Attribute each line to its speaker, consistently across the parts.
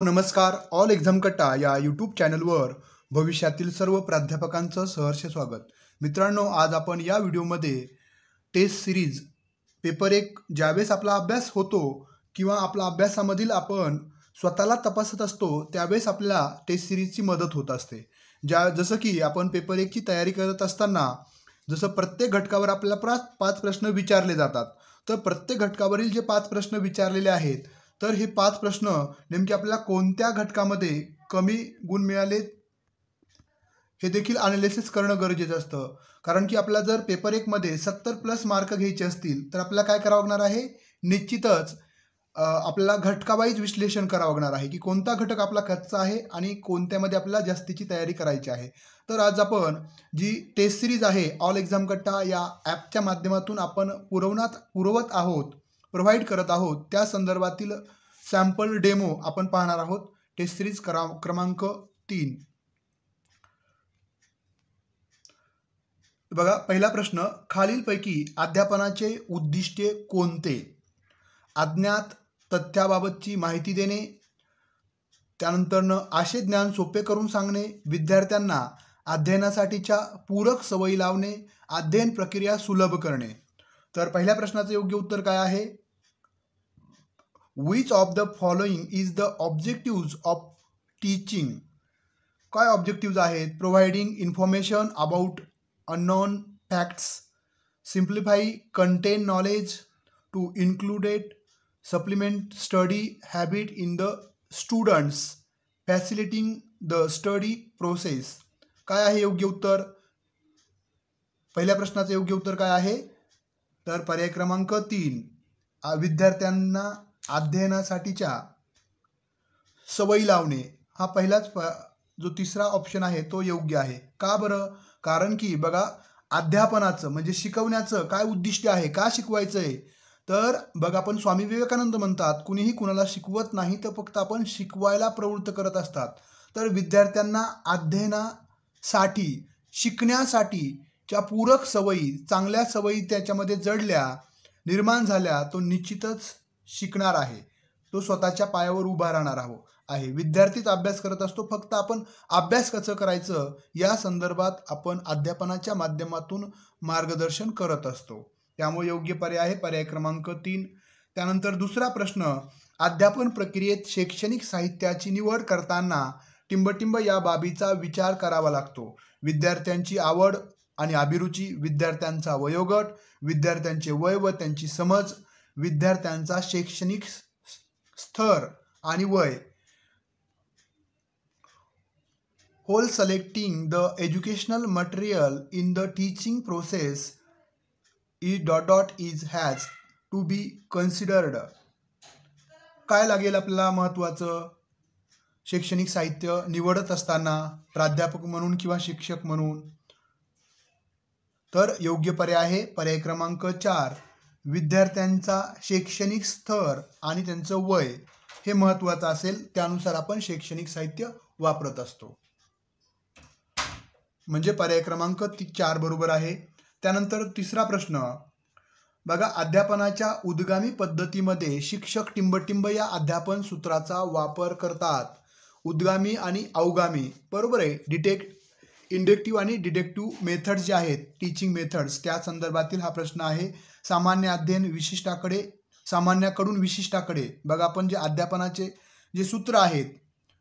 Speaker 1: नमस्कार. All exam कट्टा या यूट्यूब चॅनलवर भविष्यातील सर्व प्राध्यापकांचं सहर्ष स्वागत. मित्रांनो, आज आपण या व्हिडिओमध्ये टेस्ट सिरीज पेपर 1 ज्यावेळेस आपला अभ्यास होतो किंवा आपला अभ्यासामधील आपण स्वतःला तपासत असतो त्यावेळेस आपल्याला टेस्ट सिरीजची मदत होत असते. जसं की आपण पेपर 1 ची तयारी करत असताना जसं प्रत्येक घटकावर आपल्याला 5 प्रश्न विचारले जातात. तर प्रत्येक घटकावरील जे 5 प्रश्न विचारलेले आहेत, तर हे 5 प्रश्न नेमके आपल्याला कोणत्या घटकामध्ये कमी गुण मिळाले हे देखील अनालिसिस करणं गरजेचं असतं. कारण की आपल्याला जर पेपर 1 मध्ये 70+ मार्क घ्यायचे असतील तर आपल्याला काय करावं लागणार आहे, निश्चितच आपल्याला घटकावाईज विश्लेषण करावं लागणार आहे की कोणता घटक आपला कच्चा आहे आणि कोणत्यामध्ये आपल्याला जास्तीची तयारी करायची आहे. तर आज आपण जी टेस्ट सिरीज आहे ऑल एक्झाम कट्टा या ॲपच्या माध्यमातून आपण पुरवत आहोत, प्रोव्हाइड करत आहोत, त्या संदर्भातील सॅम्पल डेमो आपण पाहणार आहोत. टेस्ट सिरीज क्रमांक 3. बघा, पहिला प्रश्न, खालीलपैकी अध्यापनाचे उद्दिष्टे कोणते? अज्ञात तथ्याबाबतची माहिती देणे, त्यानंतरनं आशे ज्ञान सोपे करून सांगणे, विद्यार्थ्यांना अध्ययनासाठीच्या पूरक सवयी लावणे, अध्ययन प्रक्रिया सुलभ करणे. तर पहिल्या प्रश्नाचं योग्य उत्तर काय आहे? Which of the following is the objectives of teaching? काय ऑब्जेक्टिव्ज आहेत? Providing information about unknown facts, simplify content knowledge, to included supplement study habit in the students, facilitating the study process. काय आहे योग्य उत्तर? पहिल्या प्रश्नाचं योग्य उत्तर काय आहे? तर पर्याय क्रमांक 3, विद्यार्थ्यांना अध्ययनासाठीच्या सवयी लावणे. हा पहिलाच जो तिसरा ऑप्शन आहे तो योग्य आहे. का बरं? कारण की बघा, अध्यापनाचं म्हणजे शिकवण्याचं काय उद्दिष्ट आहे, का शिकवायचं आहे? तर बघा, आपण स्वामी विवेकानंद म्हणतात, कुणीही कुणाला शिकवत नाही तर फक्त आपण शिकवायला प्रवृत्त करत असतात. तर विद्यार्थ्यांना अध्ययनासाठी, शिकण्यासाठीच्या पूरक सवयी, चांगल्या सवयी त्याच्यामध्ये जडल्या, निर्माण झाल्या, तो निश्चितच शिकणार आहे, तो स्वतःच्या पायावर उभा राहणार आहे. विद्यार्थीच अभ्यास करत असतो, फक्त आपण अभ्यास कसं करायचं या संदर्भात आपण अध्यापनाच्या माध्यमातून मार्गदर्शन करत असतो. त्यामुळे योग्य पर्याय आहे पर्याय क्रमांक 3. त्यानंतर दुसरा प्रश्न, अध्यापन प्रक्रियेत शैक्षणिक साहित्याची निवड करताना टिंबटिंब या बाबीचा विचार करावा लागतो. विद्यार्थ्यांची आवड आणि अभिरुची, विद्यार्थ्यांचा वयोगट, विद्यार्थ्यांचे वय व त्यांची समज, विद्यार्थ्यांचा शैक्षणिक स्तर आणि वय. Whole selecting the educational material in the teaching process is has to be considered. काय लागेल आपल्याला महत्त्वाचं? शैक्षणिक साहित्य निवडत असताना प्राध्यापक म्हणून किंवा शिक्षक म्हणून. तर योग्य पर्याय आहे पर्याय क्रमांक 4, विद्यार्थ्यांचा शैक्षणिक स्तर आणि त्यांचं वय हे महत्त्वाचं असेल, त्यानुसार आपण शैक्षणिक साहित्य वापरत असतो. म्हणजे पर्याय क्रमांक 4 बरोबर आहे. त्यानंतर तिसरा प्रश्न बघा, अध्यापनाच्या उद्गामी पद्धतीमध्ये शिक्षक टिंबटिंब या अध्यापन सूत्राचा वापर करतात. उद्गामी आणि अवगामी, बरोबर आहे. इंडक्टिव्ह आणि डिडक्टिव्ह मेथड्स जे आहेत, टीचिंग मेथड्स, त्या संदर्भातील हा प्रश्न आहे. सामान्य अध्ययन विशिष्टाकडे, सामान्याकडून विशिष्टाकडे. बघा, आपण जे अध्यापनाचे जे सूत्र आहेत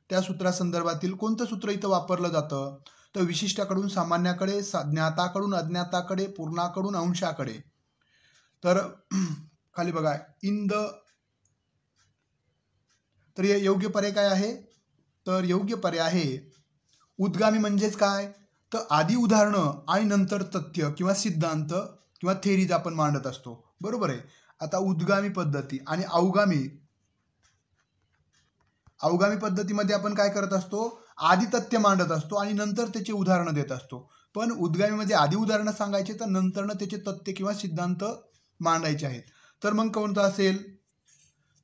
Speaker 1: त्या सूत्रासंदर्भातील कोणतं सूत्र इथं वापरलं जातं? तर विशिष्टाकडून सामान्याकडे, ज्ञाताकडून अज्ञाताकडे, पूर्णाकडून अंशाकडे. तर खाली बघा, तर योग्य पर्याय काय आहे? तर योग्य पर्याय आहे उद्गामी. म्हणजेच काय? तर आधी उदाहरणं आणि नंतर तथ्य किंवा सिद्धांत किंवा थेरीज आपण मांडत असतो, बरोबर आहे. आता उद्गामी पद्धती आणि अवगामी पद्धतीमध्ये आपण काय करत असतो? आधी तथ्य मांडत असतो आणि नंतर त्याचे उदाहरणं देत असतो. पण उद्गामीमध्ये आधी उदाहरणं सांगायचे तर नंतरनं त्याचे तथ्य किंवा सिद्धांत मांडायचे आहेत. तर मग कोणतं असेल?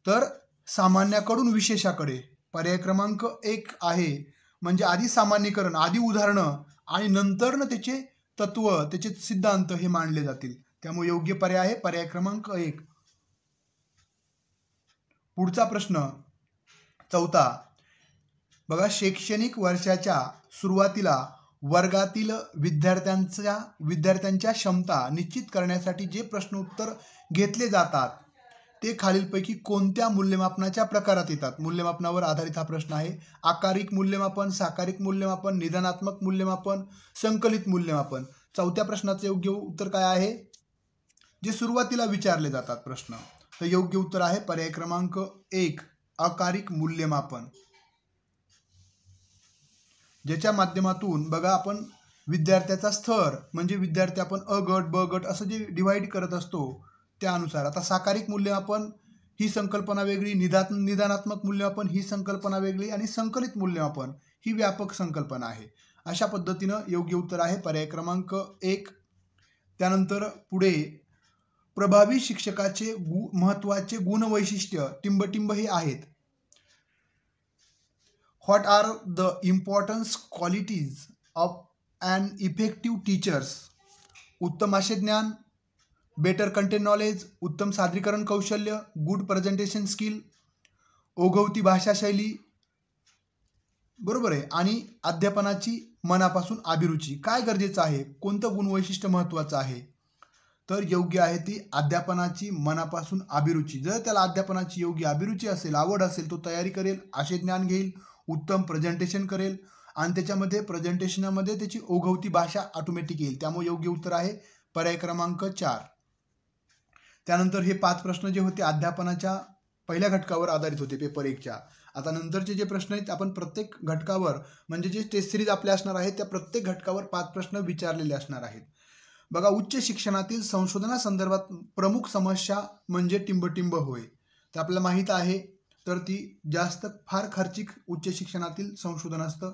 Speaker 1: तर सामान्याकडून विशेषाकडे पर्याय क्रमांक 1 आहे. म्हणजे आधी सामान्यीकरण, आधी उदाहरणं आणि नंतरनं त्याचे तत्व, त्याचे सिद्धांत हे मांडले जातील. त्यामुळे योग्य पर्याय आहे पर्याय क्रमांक 1. पुढचा प्रश्न 4. बघा, शैक्षणिक वर्षाच्या सुरुवातीला वर्गातील विद्यार्थ्यांच्या क्षमता निश्चित करण्यासाठी जे प्रश्न उत्तर घेतले जातात ते खालीलपैकी कोणत्या मूल्यमापनाच्या प्रकारात येतात? मूल्यमापनावर आधारित हा प्रश्न आहे. आकारिक मूल्यमापन, साकारिक मूल्यमापन, निदानात्मक मूल्यमापन, संकलित मूल्यमापन. चौथ्या प्रश्नाचे योग्य उत्तर काय आहे? जे सुरुवातीला विचारले जातात प्रश्न. तर योग्य उत्तर आहे पर्याय क्रमांक 1, आकारिक मूल्यमापन, ज्याच्या माध्यमातून बघा आपण विद्यार्थ्याचा स्तर म्हणजे विद्यार्थी आपण अ गट ब गट असं जे डिवाइड करत असतो त्यानुसार. आता साकारिक मूल्यमापन ही संकल्पना वेगळी, निदानात्मक मूल्यमापन ही संकल्पना वेगळी आणि संकलित मूल्यमापन ही व्यापक संकल्पना आहे. अशा पद्धतीनं योग्य उत्तर आहे पर्याय क्रमांक 1. त्यानंतर पुढे प्रभावी शिक्षकाचे महत्त्वाचे गुणवैशिष्ट्य टिंबटिंब हे आहेत. What are the important qualities of an effective teachers? उत्तम आशय ज्ञान, बेटर कंटेंट नॉलेज, उत्तम सादरीकरण कौशल्य, गुड प्रेझेंटेशन स्किल, ओघवती भाषा शैली, बरोबर आहे, आणि अध्यापनाची मनापासून अभिरुची. काय गरजेचं आहे? कोणतं गुणवैशिष्ट्य महत्त्वाचं आहे? तर योग्य आहे ती अध्यापनाची मनापासून अभिरुची. जर त्याला अध्यापनाची योग्य अभिरुची असेल, आवड असेल, तो तयारी करेल, आशय ज्ञान घेईल, उत्तम प्रेझेंटेशन करेल आणि त्याच्यामध्ये प्रेझेंटेशनमध्ये त्याची ओघवती भाषा ऑटोमॅटिक येईल. त्यामुळे योग्य उत्तर आहे पर्याय क्रमांक 4. त्यानंतर हे 5 प्रश्न जे होते अध्यापनाच्या पहिल्या घटकावर आधारित होते पेपर 1च्या. आता नंतरचे जे प्रश्न आहेत आपण प्रत्येक घटकावर म्हणजे जे टेस्ट सिरीज आपल्या असणार आहेत त्या प्रत्येक घटकावर 5 प्रश्न विचारलेले असणार आहेत. बघा, उच्च शिक्षणातील संशोधनासंदर्भात प्रमुख समस्या म्हणजे टिंबटिंब होय. तर आपल्याला माहीत आहे तर ती जास्त फार खर्चिक उच्च शिक्षणातील संशोधन असतं.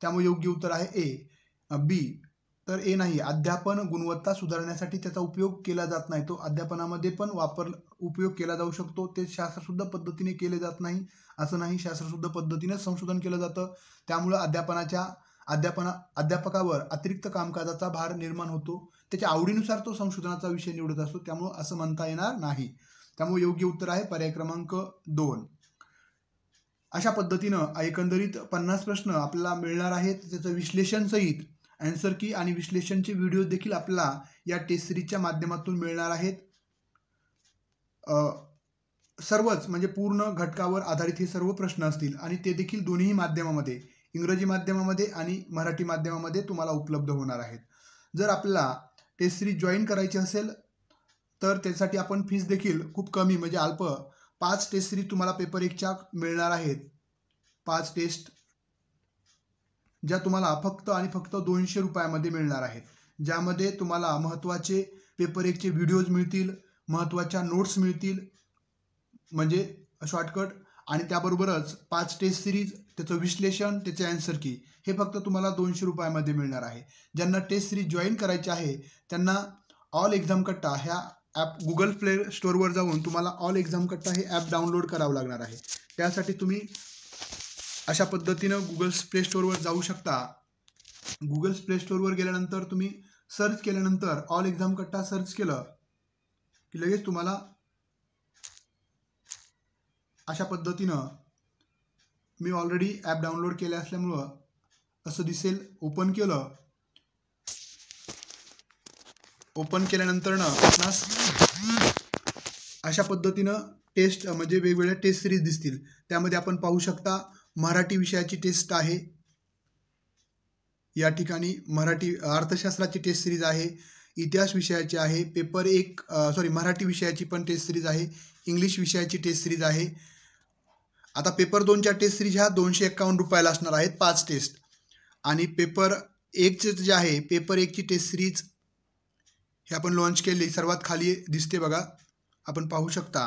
Speaker 1: त्यामुळे योग्य उत्तर आहे ए. बी तर ए नाही. अध्यापन गुणवत्ता सुधारण्यासाठी त्याचा उपयोग केला जात नाही. तो अध्यापनामध्ये पण उपयोग केला जाऊ शकतो. ते शास्त्रशुद्ध पद्धतीने केले जात नाही असं नाही. शास्त्रशुद्ध पद्धतीने संशोधन केलं जातं. त्यामुळं अध्यापकावर अतिरिक्त कामकाजाचा भार निर्माण होतो. त्याच्या आवडीनुसार तो संशोधनाचा विषय निवडत असतो. त्यामुळं असं म्हणता येणार नाही. त्यामुळे योग्य उत्तर आहे पर्याय क्रमांक 2. अशा पद्धतीनं एकंदरीत 50 प्रश्न आपल्याला मिळणार आहेत. त्याचं विश्लेषण सहित आन्सर की आणि विश्लेषणचे व्हिडिओ देखील आपल्याला या टेस्ट सिरीजच्या माध्यमातून मिळणार आहेत. सर्वच म्हणजे पूर्ण घटकावर आधारित हे सर्व प्रश्न असतील आणि ते देखील दोन्ही माध्यमामध्ये, इंग्रजी माध्यमामध्ये आणि मराठी माध्यमामध्ये तुम्हाला उपलब्ध होणार आहेत. जर आपल्याला टेस्ट सिरीज जॉईन करायची असेल तर त्यासाठी आपण फीस देखील खूप कमी म्हणजे अल्प 5 टेस्ट सिरीज तुम्हाला पेपर 1च्या मिळणार आहेत. 5 टेस्ट ज्या तुम्हाला फक्त आणि फक्त 200 रुपयामध्ये मिळणार आहेत. ज्यामध्ये तुम्हाला महत्त्वाचे पेपर 1चे व्हिडिओज मिळतील, महत्त्वाच्या नोट्स मिळतील म्हणजे शॉर्टकट, आणि त्याबरोबरच 5 टेस्ट सिरीज, त्याचं विश्लेषण, त्याचे आन्सर की हे फक्त तुम्हाला 200 रुपयामध्ये मिळणार आहे. ज्यांना टेस्ट सिरीज जॉईन करायची आहे त्यांना ऑल एक्झाम कट्टा ह्या ॲप गुगल प्ले स्टोअरवर जाऊन तुम्हाला ऑल एक्झाम कट्टा हे ॲप डाउनलोड करावं लागणार आहे. त्यासाठी तुम्ही अशा पद्धतीनं गुगल प्ले स्टोअरवर जाऊ शकता. गुगल प्ले स्टोअरवर गेल्यानंतर तुम्ही सर्च केल्यानंतर ऑल एक्झाम कट्टा सर्च केलं की लगेच तुम्हाला अशा पद्धतीनं मी ऑलरेडी ॲप डाउनलोड केले असल्यामुळं असं दिसेल. ओपन केलं. ओपन केल्यानंतर अशा पद्धतीनं टेस्ट म्हणजे वेगवेगळ्या टेस्ट सिरीज दिसतील. त्यामध्ये आपण पाहू शकता मराठी विषयाची टेस्ट आहे. या ठिकाणी मराठी अर्थशास्त्राची टेस्ट सिरीज आहे, इतिहास विषयाची आहे, पेपर 1 मराठी विषयाची पण टेस्ट सिरीज आहे, इंग्लिश विषयाची टेस्ट सिरीज आहे. आता पेपर 2च्या टेस्ट सिरीज ह्या 251 रुपयाला असणार आहेत 5 टेस्ट. आणि पेपर 1चे जे आहे पेपर 1ची टेस्ट सिरीज हे आपण लॉन्च केली. सर्वात खाली दिसते बघा, आपण पाहू शकता.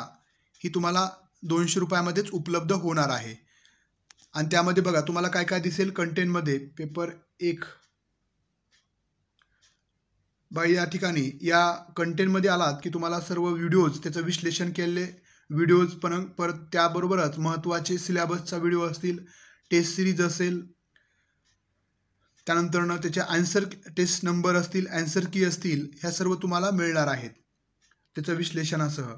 Speaker 1: ही तुम्हाला 200 रुपयामध्येच उपलब्ध होणार आहे. आणि त्यामध्ये बघा तुम्हाला काय काय दिसेल कंटेंटमध्ये. पेपर 1 या ठिकाणी या कंटेंटमध्ये आलात की तुम्हाला सर्व व्हिडिओज त्याचं विश्लेषण केलेले व्हिडिओज पण परत त्याबरोबरच महत्त्वाचे सिलेबसचा व्हिडिओ असतील, टेस्ट सिरीज असेल, त्यानंतरनं त्याचे आन्सर टेस्ट नंबर असतील, आन्सर की असतील, ह्या सर्व तुम्हाला मिळणार आहेत त्याचं विश्लेषणासह.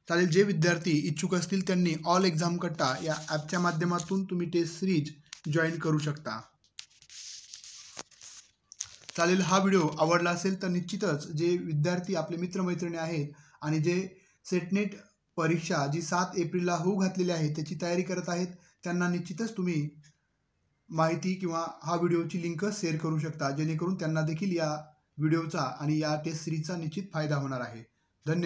Speaker 1: चालेल. जे विद्यार्थी इच्छुक असतील त्यांनी ऑल एक्झाम कट्टा या ॲपच्या माध्यमातून तुम्ही टेस्ट सिरीज जॉईन करू शकता. चालेल, हा व्हिडिओ आवडला असेल तर निश्चितच जे विद्यार्थी आपले मित्रमैत्रिणी आहेत आणि जे सेटनेट परीक्षा जी 7 एप्रिलला होऊ घातलेली आहे त्याची तयारी करत आहेत त्यांना निश्चितच तुम्ही माहिती किंवा हा व्हिडिओची लिंक शेअर करू शकता, जेणेकरून त्यांना देखील या व्हिडिओचा आणि या टेस्ट सिरीजचा निश्चित फायदा होणार आहे. धन्यवाद.